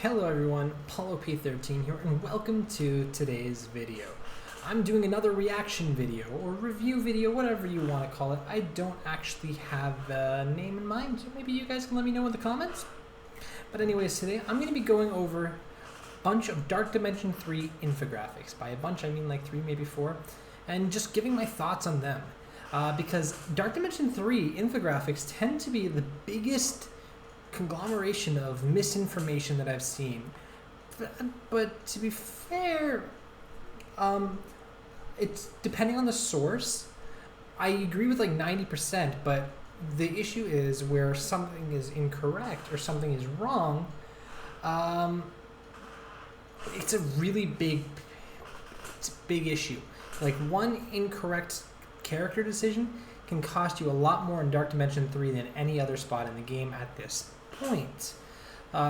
Hello everyone, Apollo P13 here, and welcome to today's video. I'm doing another reaction video, or review video, whatever you want to call it. I don't actually have a name in mind, so maybe you guys can let me know in the comments. But anyways, today I'm going to be going over a bunch of Dark Dimension 3 infographics. By a bunch, I mean like 3, maybe 4, and just giving my thoughts on them. Because Dark Dimension 3 infographics tend to be the biggest conglomeration of misinformation that I've seen, but to be fair, it's depending on the source. I agree with like 90%, but the issue is where something is incorrect or something is wrong. It's a really big issue. Like one incorrect character decision can cost you a lot more in Dark Dimension 3 than any other spot in the game at this point.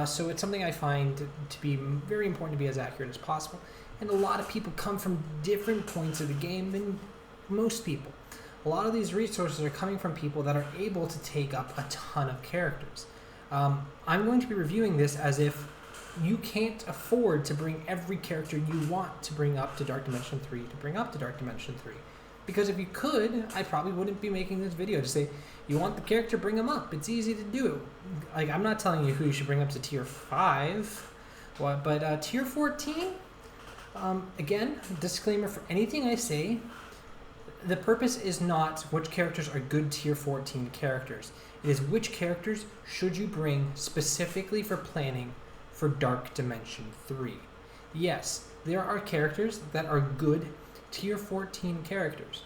So it's something I find to be very important to be as accurate as possible. And a lot of people come from different points of the game than most people. A lot of these resources are coming from people that are able to take up a ton of characters. I'm going to be reviewing this as if you can't afford to bring every character you want to bring up to Dark Dimension 3 to bring up to Dark Dimension 3. Because if you could, I probably wouldn't be making this video to say, you want the character, bring them up. It's easy to do. Like, I'm not telling you who you should bring up to tier 5, but tier 14, again, disclaimer for anything I say, the purpose is not which characters are good tier 14 characters. It is which characters should you bring specifically for planning for Dark Dimension 3. Yes, there are characters that are good tier 14 characters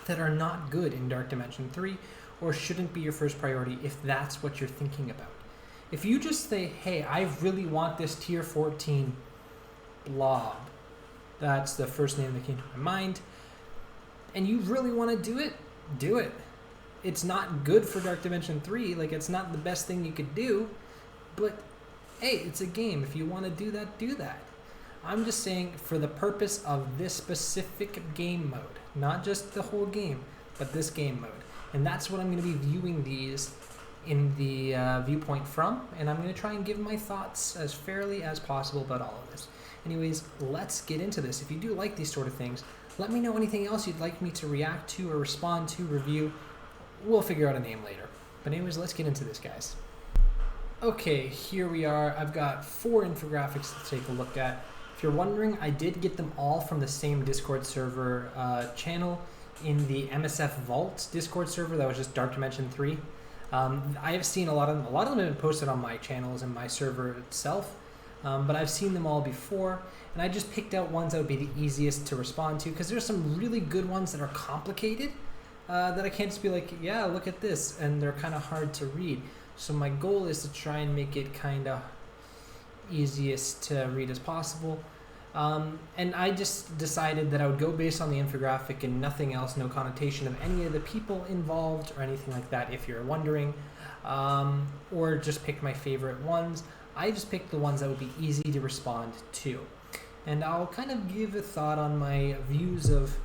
that are not good in Dark Dimension 3 or shouldn't be your first priority if that's what you're thinking about. If you just say, hey, I really want this tier 14 blob, that's the first name that came to my mind, and you really want to do it, do it. It's not good for Dark Dimension 3, like it's not the best thing you could do, but hey, it's a game. If you want to do that, do that. I'm just saying for the purpose of this specific game mode, not just the whole game, but this game mode. And that's what I'm going to be viewing these in the viewpoint from, and I'm going to try and give my thoughts as fairly as possible about all of this. Anyways, let's get into this. If you do like these sort of things, let me know anything else you'd like me to react to or respond to, review. We'll figure out a name later. But anyways, let's get into this, guys. Okay, here we are. I've got 4 infographics to take a look at. If you're wondering, I did get them all from the same Discord server channel in the MSF Vault Discord server that was just Dark Dimension 3. I have seen a lot of them. A lot of them have been posted on my channels and my server itself, but I've seen them all before, and I just picked out ones that would be the easiest to respond to because there's some really good ones that are complicated that I can't just be like, yeah, look at this, and they're kind of hard to read. So my goal is to try and make it kind of easiest to read as possible. And I just decided that I would go based on the infographic and nothing else, no connotation of any of the people involved or anything like that, if you're wondering, or just pick my favorite ones. I just picked the ones that would be easy to respond to. And I'll kind of give a thought on my views of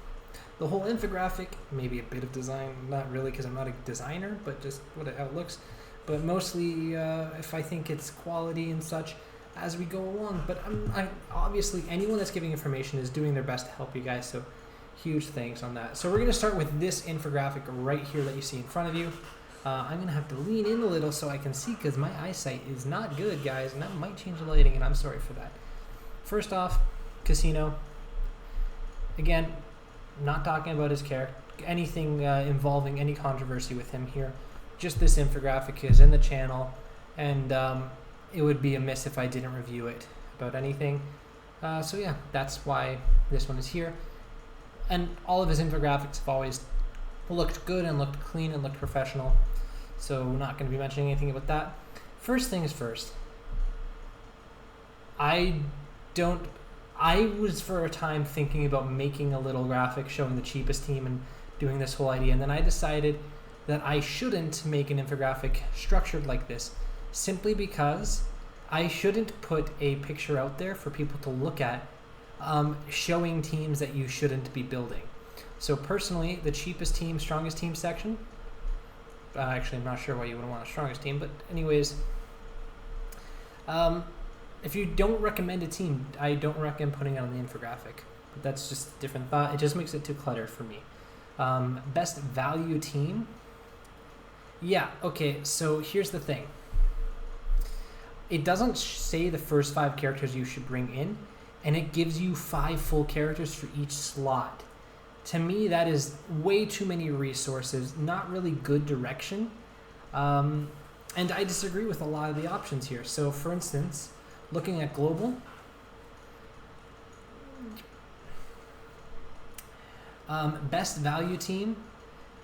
the whole infographic, maybe a bit of design, not really because I'm not a designer, but just how it looks. But mostly if I think it's quality and such as we go along. But obviously anyone that's giving information is doing their best to help you guys, so huge thanks on that. So we're going to start with this infographic right here that you see in front of you. I'm going to have to lean in a little so I can see because my eyesight is not good, guys, and that might change the lighting, and I'm sorry for that. First off, Casino. Again, not talking about his character, anything involving any controversy with him here. Just this infographic is in the channel, and it would be amiss if I didn't review it about anything. So yeah, that's why this one is here. And all of his infographics have always looked good and looked clean and looked professional. So I'm not going to be mentioning anything about that. First things first. I was for a time thinking about making a little graphic showing the cheapest team and doing this whole idea, and then I decided that I shouldn't make an infographic structured like this, simply because I shouldn't put a picture out there for people to look at showing teams that you shouldn't be building. So personally, the cheapest team, strongest team section, actually I'm not sure why you would want a strongest team, but anyways, if you don't recommend a team, I don't recommend putting it on the infographic. But that's just a different thought. It just makes it too cluttered for me. Best value team. Yeah, okay, so here's the thing. It doesn't say the first 5 characters you should bring in, and it gives you 5 full characters for each slot. To me, that is way too many resources, not really good direction. And I disagree with a lot of the options here. So for instance, looking at global, best value team,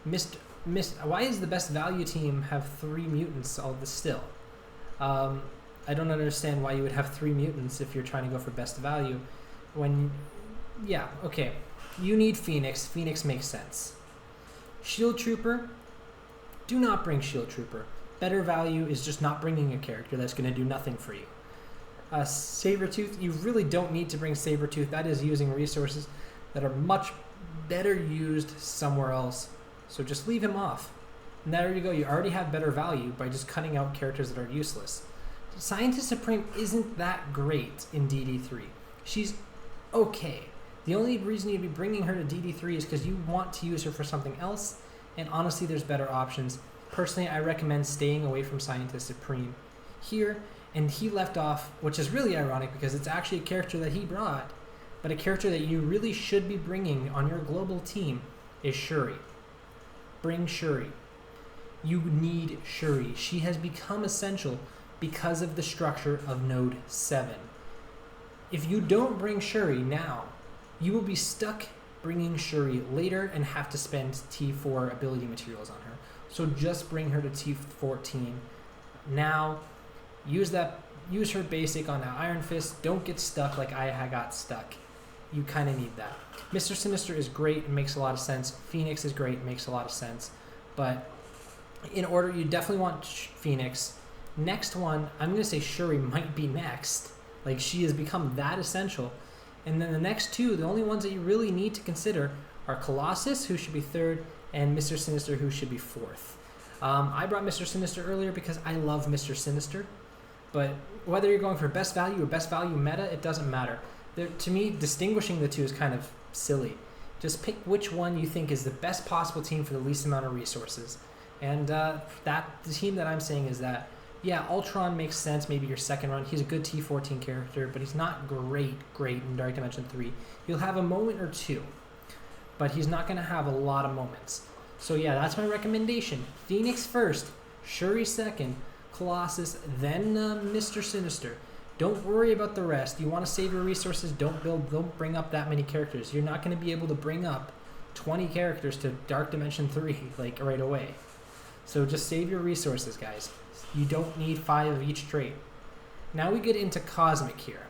why is the best value team have 3 mutants all this still? I don't understand why you would have 3 mutants if you're trying to go for best value. Yeah, okay. You need Phoenix. Phoenix makes sense. Shield Trooper, do not bring Shield Trooper. Better value is just not bringing a character that's going to do nothing for you. Sabretooth, you really don't need to bring Sabretooth. That is using resources that are much better used somewhere else. So just leave him off. And there you go. You already have better value by just cutting out characters that are useless. Scientist Supreme isn't that great in DD3. She's okay. The only reason you'd be bringing her to DD3 is because you want to use her for something else, and honestly, there's better options. Personally, I recommend staying away from Scientist Supreme here, and he left off, which is really ironic because it's actually a character that he brought, but a character that you really should be bringing on your global team is Shuri. Bring Shuri. You need Shuri. She has become essential because of the structure of Node 7. If you don't bring Shuri now, you will be stuck bringing Shuri later and have to spend T4 ability materials on her. So just bring her to T14 now. Use her basic on Iron Fist. Don't get stuck like I got stuck. You kind of need that. Mr. Sinister is great and makes a lot of sense. Phoenix is great and makes a lot of sense. But in order, you definitely want Phoenix. Next one, I'm going to say Shuri might be next. Like, she has become that essential. And then the next 2, the only ones that you really need to consider are Colossus, who should be 3rd, and Mr. Sinister, who should be 4th. I brought Mr. Sinister earlier because I love Mr. Sinister. But whether you're going for best value or best value meta, it doesn't matter. To me, distinguishing the 2 is kind of silly. Just pick which one you think is the best possible team for the least amount of resources. And the team that I'm saying is that, yeah, Ultron makes sense, maybe your second run. He's a good T14 character, but he's not great in Dark Dimension 3. He'll have a moment or 2, but he's not going to have a lot of moments. So yeah, that's my recommendation. Phoenix first, Shuri second, Colossus, then Mr. Sinister. Don't worry about the rest. You want to save your resources, don't bring up that many characters. You're not going to be able to bring up 20 characters to Dark Dimension 3 like right away. So just save your resources, guys. You don't need 5 of each trait. Now we get into Cosmic here.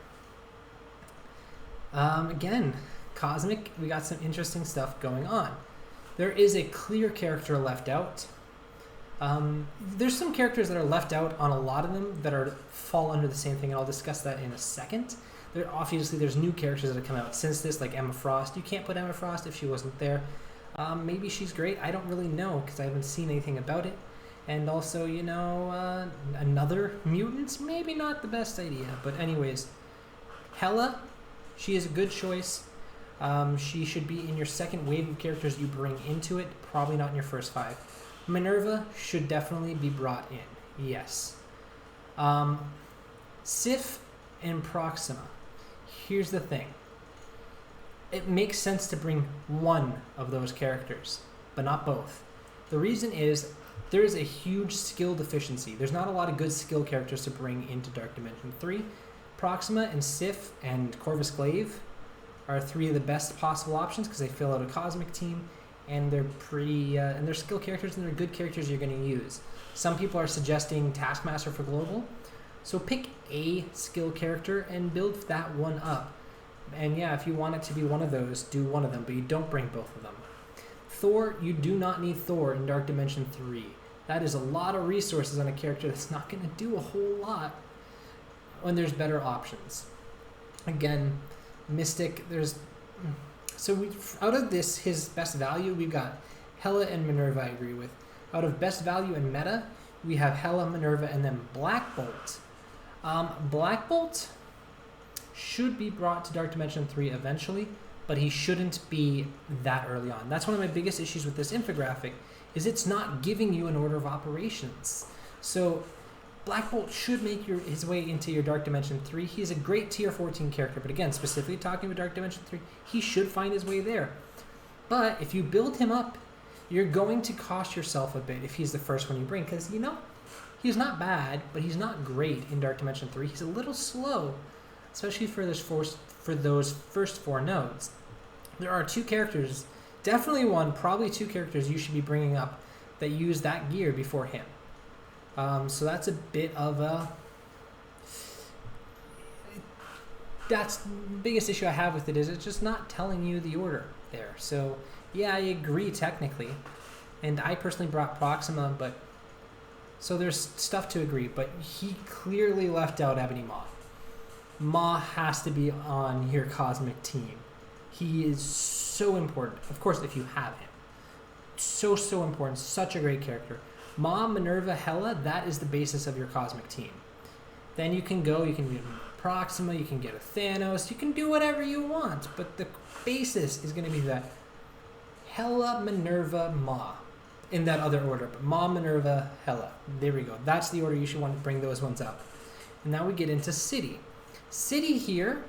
Again, Cosmic, we got some interesting stuff going on. There is a clear character left out. There's some characters that are left out on a lot of them that fall under the same thing, and I'll discuss that in a second. Obviously, there's new characters that have come out since this, like Emma Frost. You can't put Emma Frost if she wasn't there. Maybe she's great. I don't really know because I haven't seen anything about it. And also, another mutants, maybe not the best idea. But anyways, Hela, she is a good choice. She should be in your second wave of characters you bring into it, probably not in your first 5. Minerva should definitely be brought in, yes. Sif and Proxima. Here's the thing. It makes sense to bring one of those characters, but not both. The reason is there is a huge skill deficiency. There's not a lot of good skill characters to bring into Dark Dimension 3. Proxima and Sif and Corvus Glaive are 3 of the best possible options because they fill out a Cosmic team, and they're pretty, and they're skill characters and they're good characters you're going to use. Some people are suggesting Taskmaster for Global, so pick a skill character and build that one up. And yeah, if you want it to be one of those, do one of them, but you don't bring both of them. Thor, you do not need Thor in Dark Dimension 3. That is a lot of resources on a character that's not going to do a whole lot when there's better options. Again, Mystic, out of this, his best value, we've got Hela and Minerva, I agree with. Out of best value and meta, we have Hela, Minerva, and then Black Bolt. Black Bolt, should be brought to Dark Dimension 3 eventually, but he shouldn't be that early on. That's one of my biggest issues with this infographic, is it's not giving you an order of operations. So Black Bolt should make his way into your Dark Dimension 3. He's a great tier 14 character, but again, specifically talking about Dark Dimension 3, he should find his way there. But if you build him up, you're going to cost yourself a bit if he's the first one you bring, because, you know, he's not bad, but he's not great in Dark Dimension 3. He's a little slow, especially for those first 4 nodes. There are 2 characters, definitely one, probably 2 characters you should be bringing up that use that gear before him. So that's a bit of a... That's the biggest issue I have with it, is it's just not telling you the order there. So yeah, I agree technically, and I personally brought Proxima, but so there's stuff to agree, but he clearly left out Ebony Maw. Maw has to be on your Cosmic team. He is so important, of course, if you have him. So important, such a great character. Maw, Minerva, Hela, that is the basis of your Cosmic team. Then you can get Proxima, you can get a Thanos, you can do whatever you want, but the basis is going to be that Hela, Minerva, Maw, in that other order, but Maw, Minerva, Hela. There we go. That's the order you should want to bring those ones up. And now we get into City. City here,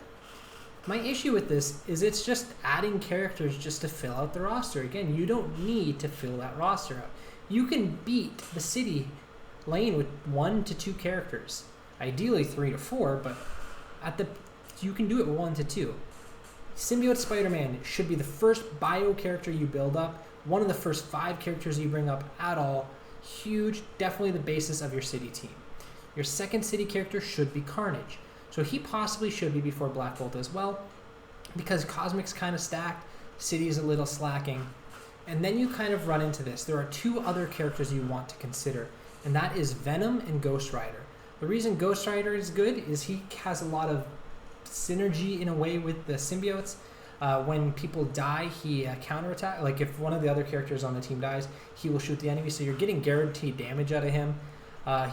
my issue with this is it's just adding characters just to fill out the roster. Again, you don't need to fill that roster out. You can beat the City lane with 1 to 2 characters. Ideally 3 to 4, but you can do it with 1 to 2. Symbiote Spider-Man should be the first bio character you build up, one of the first 5 characters you bring up at all. Huge, definitely the basis of your City team. Your second City character should be Carnage. So he possibly should be before Black Bolt as well, because Cosmic's kind of stacked, City is a little slacking. And then you kind of run into this. There are 2 other characters you want to consider, and that is Venom and Ghost Rider. The reason Ghost Rider is good is he has a lot of synergy in a way with the symbiotes. When people die, he counterattack. Like if one of the other characters on the team dies, he will shoot the enemy, so you're getting guaranteed damage out of him.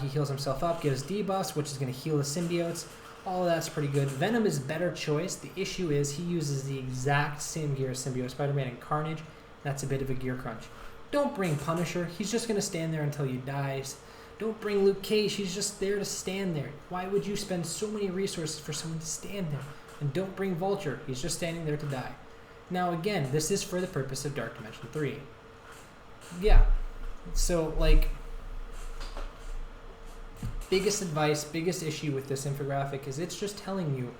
He heals himself up, gives debuffs, which is going to heal the symbiotes. All of that's pretty good. Venom is a better choice. The issue is he uses the exact same gear as Symbiote Spider-Man and Carnage. That's a bit of a gear crunch. Don't bring Punisher. He's just going to stand there until he dies. Don't bring Luke Cage. He's just there to stand there. Why would you spend so many resources for someone to stand there? And don't bring Vulture. He's just standing there to die. Now, again, this is for the purpose of Dark Dimension 3. Yeah. So, like, biggest advice, biggest issue with this infographic is it's just telling you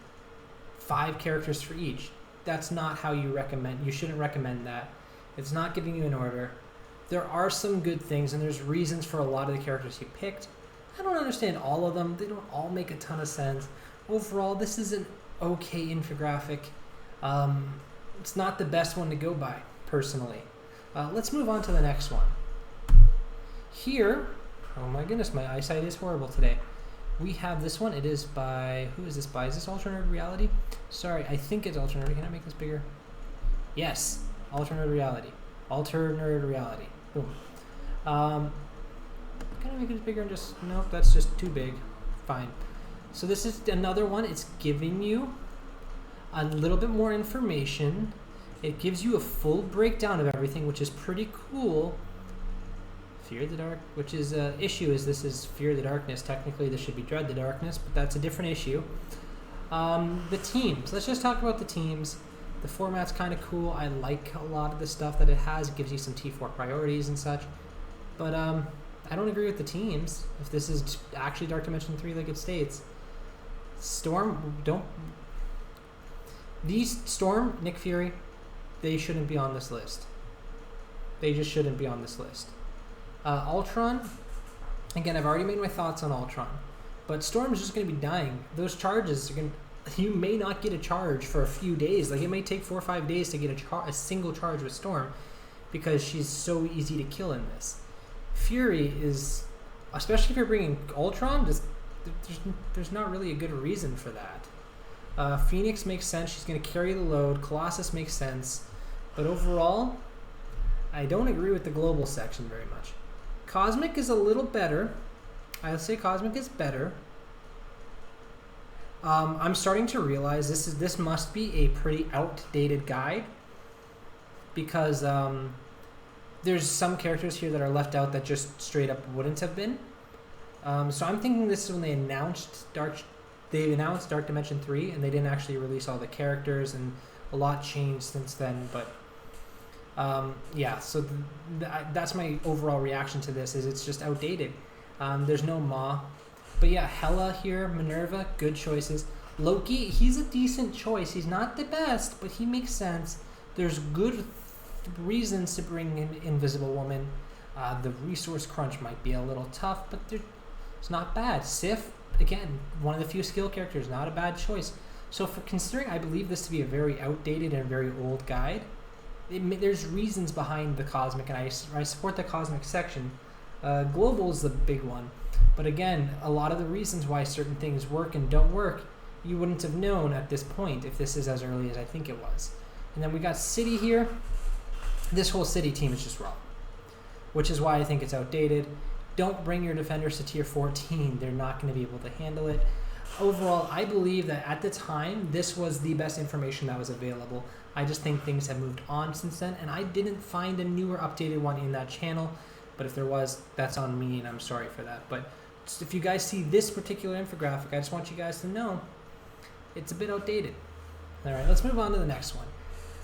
5 characters for each. That's not how you recommend. You shouldn't recommend that. It's not giving you an order. There are some good things, and there's reasons for a lot of the characters you picked. I don't understand all of them. They don't all make a ton of sense. Overall, this is an okay infographic. It's not the best one to go by, personally. Let's move on to the next one. Here, oh my goodness, my eyesight is horrible today. We have this one. It is by, who is this by? Is this Alternate Reality? Sorry, I think it's Alternate. Can I make this bigger? Yes, Alternate Reality. Alternate Reality. Boom. Can I make it bigger and just, nope, that's just too big. Fine. So this is another one. It's giving you a little bit more information. It gives you a full breakdown of everything, which is pretty cool. Fear the Dark, which is an issue, is this is Fear the Darkness. Technically, this should be Dread the Darkness, but that's a different issue. The teams. Let's just talk about the teams. The format's kind of cool. I like a lot of the stuff that it has. It gives you some T4 priorities and such. But I don't agree with the teams. If this is actually Dark Dimension 3 like it states. Storm, don't... These, Storm, Nick Fury, they shouldn't be on this list. They just shouldn't be on this list. Ultron, again, I've already made my thoughts on Ultron. But Storm is just going to be dying. Those charges are going to... You may not get a charge for a few days. Like, it may take 4 or 5 days to get a single charge with Storm because she's so easy to kill in this. Fury is, especially if you're bringing Ultron, just there's not really a good reason for that. Phoenix makes sense. She's going to carry the load. Colossus makes sense. But overall, I don't agree with the global section very much. Cosmic is a little better. I'll say Cosmic is better. I'm starting to realize this must be a pretty outdated guide because there's some characters here that are left out that just straight up wouldn't have been. So I'm thinking this is when they announced Dark Dimension 3, and they didn't actually release all the characters, and a lot changed since then. But yeah, so that's my overall reaction to this. Is it's just outdated. There's no Ma, but yeah, Hela here, Minerva, good choices. Loki, he's a decent choice. He's not the best, but he makes sense. There's good reasons to bring in Invisible Woman. The resource crunch might be a little tough, but it's not bad. Sif, again, one of the few skill characters, not a bad choice. So for considering I believe this to be a very outdated and very old guide, there's reasons behind the Cosmic, and I support the Cosmic section. Global is the big one. But again, a lot of the reasons why certain things work and don't work, you wouldn't have known at this point if this is as early as I think it was. And then we got City here. This whole City team is just wrong, which is why I think it's outdated. Don't bring your defenders to tier 14. They're not going to be able to handle it. Overall, I believe that at the time, this was the best information that was available. I just think things have moved on since then, and I didn't find a newer updated one in that channel. But if there was, that's on me, and I'm sorry for that. But if you guys see this particular infographic, I just want you guys to know it's a bit outdated. All right, let's move on to the next one.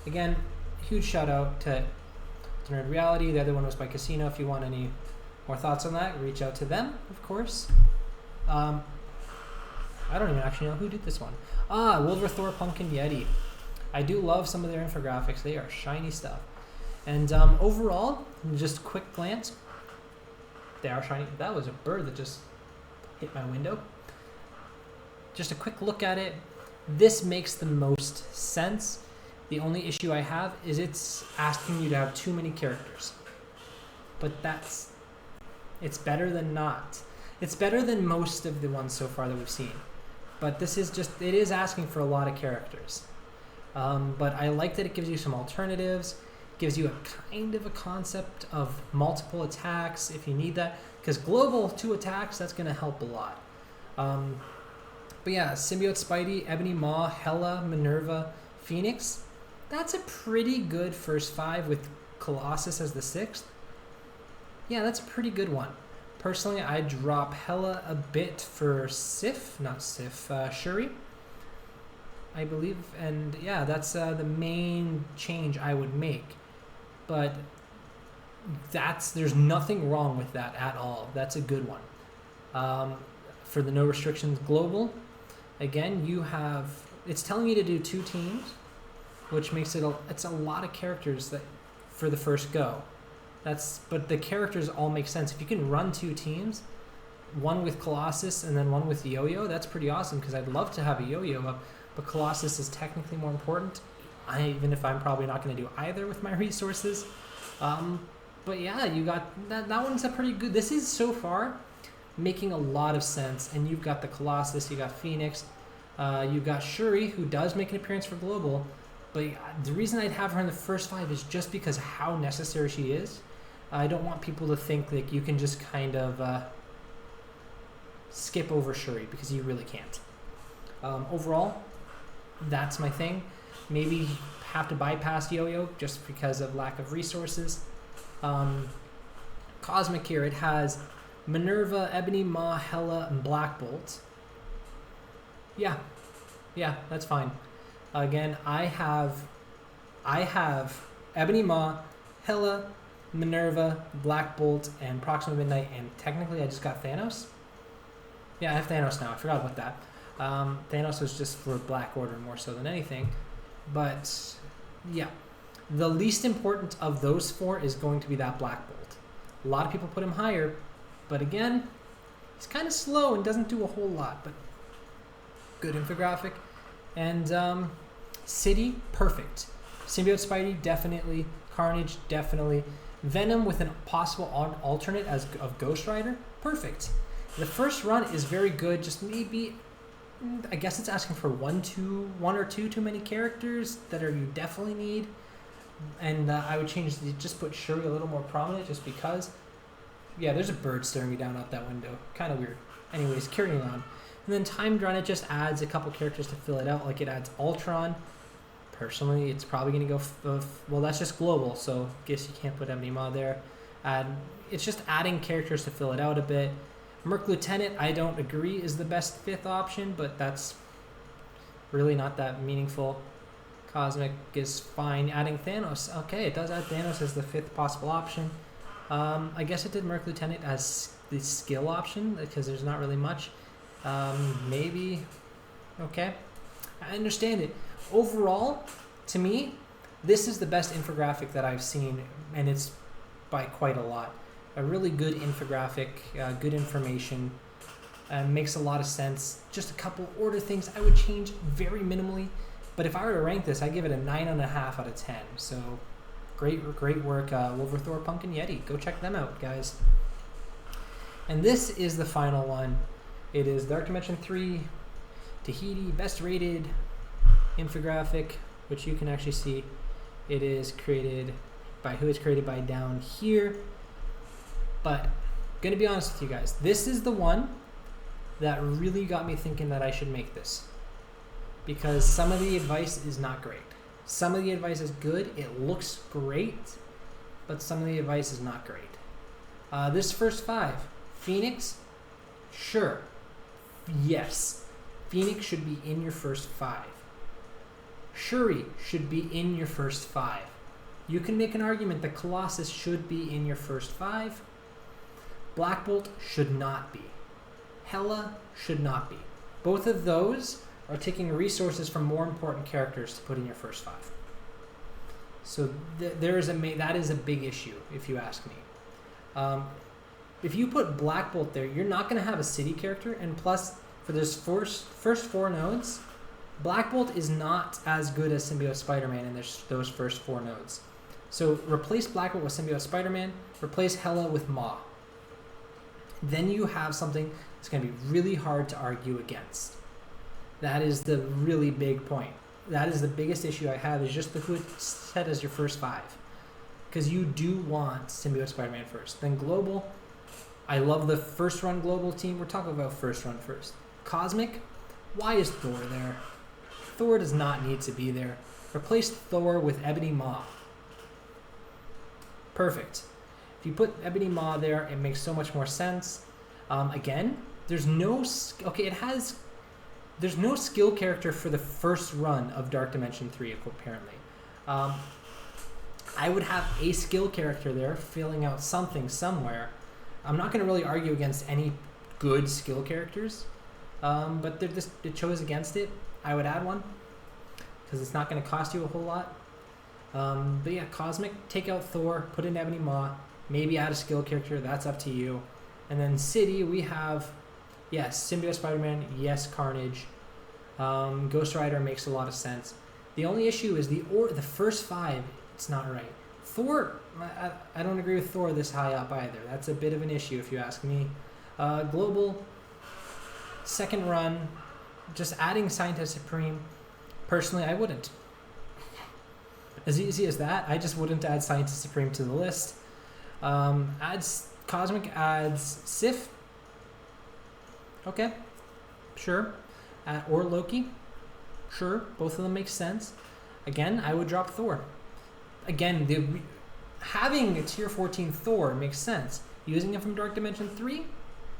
Again, huge shout out to Nerd Reality. The other one was by Casino. If you want any more thoughts on that, reach out to them, of course. I don't even actually know who did this one. War Thor Pumpkin Yeti. I do love some of their infographics. They are shiny stuff. And overall, just a quick glance, they are shiny. That was a bird that just hit my window. Just a quick look at it. This makes the most sense. The only issue I have is it's asking you to have too many characters. But it's better than not. It's better than most of the ones so far that we've seen. But this is just, it is asking for a lot of characters. But I like that it gives you some alternatives, gives you a kind of a concept of multiple attacks if you need that. Because global 2 attacks, that's going to help a lot. But yeah, Symbiote Spidey, Ebony Maw, Hela, Minerva, Phoenix. That's a pretty good first 5 with Colossus as the 6th. Yeah, that's a pretty good one. Personally, I drop Hela a bit for Shuri, I believe. And yeah, that's the main change I would make. But there's nothing wrong with that at all. That's a good one. For the no restrictions global, again, it's telling you to do 2 teams, which makes it's a lot of characters that for the first go. But the characters all make sense. If you can run 2 teams, one with Colossus and then one with Yo-Yo, that's pretty awesome because I'd love to have a Yo-Yo up, but Colossus is technically more important, even if I'm probably not going to do either with my resources. But yeah, you got that one's a pretty good. This is so far making a lot of sense, and you've got the Colossus, you got Phoenix, you've got Shuri, who does make an appearance for global, but the reason I'd have her in the first 5 is just because how necessary she is. I don't want people to think that you can just kind of skip over Shuri, because you really can't. Overall, that's my thing. Maybe have to bypass Yo-Yo just because of lack of resources. Cosmic here, it has Minerva, Ebony Maw, Hela, and Black Bolt. Yeah, that's fine. Again, I have Ebony Maw, Hela, Minerva, Black Bolt, and Proxima Midnight, and technically I just got Thanos. Yeah, I have Thanos now. I forgot about that. Thanos was just for Black Order more so than anything. But yeah, the least important of those 4 is going to be that Black Bolt. A lot of people put him higher, but again, he's kind of slow and doesn't do a whole lot, but good infographic. And City, perfect. Symbiote Spidey, definitely. Carnage, definitely. Venom with a possible alternate of Ghost Rider, perfect. The first run is very good, just maybe, I guess it's asking for one or two too many characters that you definitely need. And I would just put Shuri a little more prominent just because. Yeah, there's a bird staring me down out that window. Kind of weird. Anyways, carrying on. And then Timed Run, it just adds a couple characters to fill it out, like it adds Ultron. Personally, it's probably going to go, well, that's just global, so I guess you can't put Ebony Maw there. It's just adding characters to fill it out a bit. Merc Lieutenant, I don't agree is the best 5th option, but that's really not that meaningful. Cosmic is fine. Adding Thanos, okay, it does add Thanos as the 5th possible option. I guess it did Merc Lieutenant as the skill option, because there's not really much. Maybe, okay, I understand it. Overall, to me, this is the best infographic that I've seen, and it's by quite a lot. A really good infographic, good information, makes a lot of sense. Just a couple order things I would change very minimally, but if I were to rank this, I'd give it a 9.5 out of 10. So great work, War Thor, Pumpkin Yeti. Go check them out, guys. And this is the final one. It is Dark Dimension 3 Tahiti best rated infographic, which you can actually see. It is created by who it's created by down here. But I'm gonna be honest with you guys, this is the one that really got me thinking that I should make this, because some of the advice is not great. Some of the advice is good, it looks great, but some of the advice is not great. This first 5, Phoenix, sure, yes, Phoenix should be in your first 5. Shuri should be in your first 5. You can make an argument that Colossus should be in your first 5. Black Bolt should not be. Hela should not be. Both of those are taking resources from more important characters to put in your first 5. So that is a big issue, if you ask me. If you put Black Bolt there, you're not going to have a city character, and plus, for those first 4 nodes, Black Bolt is not as good as Symbiote Spider-Man in those first 4 nodes. So replace Black Bolt with Symbiote Spider-Man, replace Hela with Maw. Then you have something that's going to be really hard to argue against. That is the really big point. That is the biggest issue I have, is just who it's set as your first 5. Because you do want Symbiote Spider-Man first. Then Global, I love the first run Global team. We're talking about first run first. Cosmic, why is Thor there? Thor does not need to be there. Replace Thor with Ebony Maw. Perfect. If you put Ebony Maw there, it makes so much more sense. Again, there's no skill character for the first run of Dark Dimension 3, apparently. I would have a skill character there, filling out something somewhere. I'm not going to really argue against any good skill characters, but it chose against it. I would add one, because it's not going to cost you a whole lot. But yeah, Cosmic, take out Thor, put in Ebony Maw, maybe add a skill character, that's up to you. And then City, we have, yes, Symbiote Spider-Man, yes, Carnage. Ghost Rider makes a lot of sense. The only issue is the first 5, it's not right. Thor, I don't agree with Thor this high up either. That's a bit of an issue if you ask me. Global, second run, just adding Scientist Supreme, personally I wouldn't. As easy as that, I just wouldn't add Scientist Supreme to the list. Cosmic adds Sif. Okay, sure. Or Loki. Sure, both of them make sense. Again, I would drop Thor. Again, having a tier 14 Thor makes sense. Using it from Dark Dimension 3,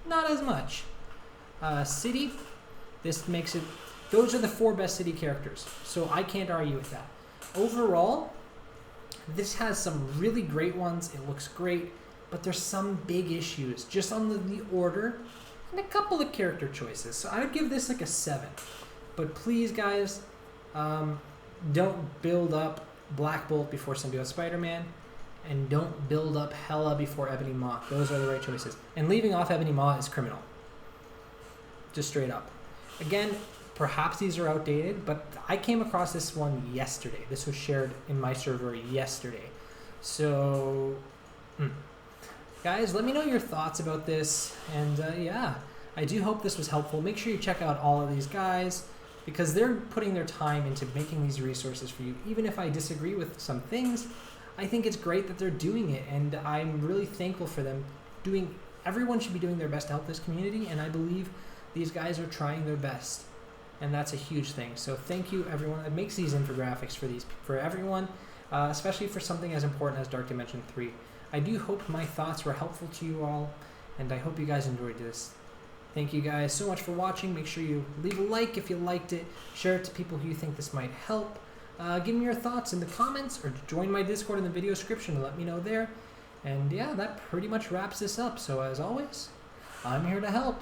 not as much. City, this makes it... Those are the 4 best City characters, so I can't argue with that. Overall, this has some really great ones. It looks great, but there's some big issues just on the order and a couple of character choices. So I would give this like a 7. But please, guys, don't build up Black Bolt before Symbiote Spider-Man, and don't build up Hela before Ebony Maw. Those are the right choices. And leaving off Ebony Maw is criminal. Just straight up. Again, perhaps these are outdated, but I came across this one yesterday. This was shared in my server yesterday. So, guys, let me know your thoughts about this. And yeah, I do hope this was helpful. Make sure you check out all of these guys, because they're putting their time into making these resources for you. Even if I disagree with some things, I think it's great that they're doing it, and I'm really thankful for them. Everyone should be doing their best to help this community, and I believe these guys are trying their best, and that's a huge thing. So thank you everyone that makes these infographics for everyone, especially for something as important as Dark Dimension 3. I do hope my thoughts were helpful to you all, and I hope you guys enjoyed this. Thank you guys so much for watching. Make sure you leave a like if you liked it, share it to people who you think this might help. Give me your thoughts in the comments, or join my Discord in the video description and let me know there. And yeah, that pretty much wraps this up. So as always, I'm here to help.